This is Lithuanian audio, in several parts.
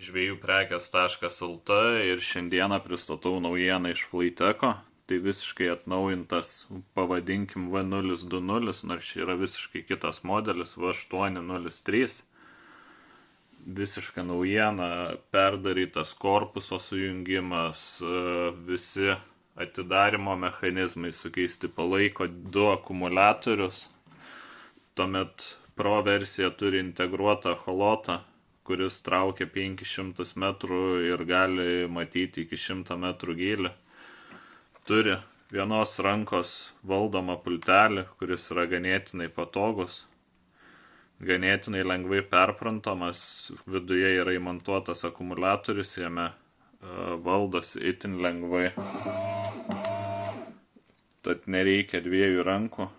žvejuprekės.lt ir šiandieną pristatau naujieną iš Flyteko. Tai visiškai atnaujintas, pavadinkim V020, nors čia yra visiškai kitas modelis, V803. Visiška naujiena, perdarytas korpuso sujungimas, visi atidarimo mechanizmai sukeisti, palaiko 2 akumuliatorius. Tuomet Pro versija turi integruotą echolotą, kuris traukia 500 metrų ir gali matyti iki 100 metrų gylį. Turi vienos rankos valdomą pultelį, kuris yra ganėtinai patogus, ganėtinai lengvai perprantamas, viduje yra įmontuotas akumuliatorius, jame valdosi itin lengvai. Tad nereikia 2 rankų,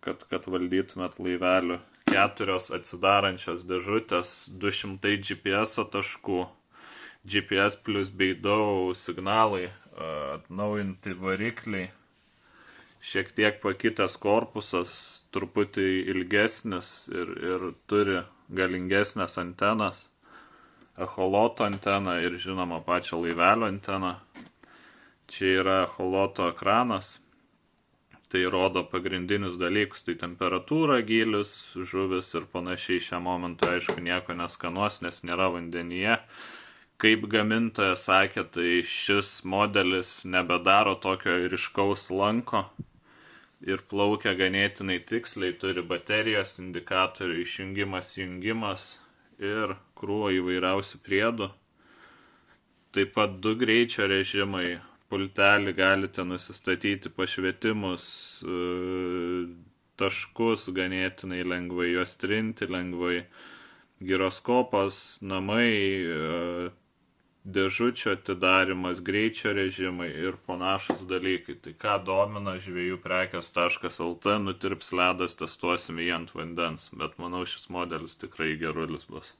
kad valdytumėt laivelių. 4 atsidarančios dėžutės, 200 GPS taškų, GPS plus beidau signalai, atnaujinti varikliai, šiek tiek pakitęs korpusas, truputį ilgesnis ir turi galingesnės antenas, echoloto anteną ir žinoma pačią laivelio anteną. Čia yra echoloto ekranas, tai rodo pagrindinius dalykus, tai temperatūra, gylis, žuvis ir panašiai. Šią momentą aišku nieko neskanuos, nes nėra vandenyje. Kaip gamintojas sakė, tai šis modelis nebedaro tokio ryškaus lanko ir plaukia ganėtinai tiksliai, turi baterijos indikatorių, išjungimas, jungimas ir krūvą įvairiausių priedų. Taip pat 2 greičio režimai, pultelį galite nusistatyti pašvietimus, taškus ganėtinai lengvai, juos trinti lengvai, giroskopas, namai, dėžučio atidarimas, greičio režimai ir panašus dalykai. Tai ką domina žvejuprekės.lt, nutirps ledas, testuosime jį ant vandens, bet manau šis modelis tikrai gerulis bus.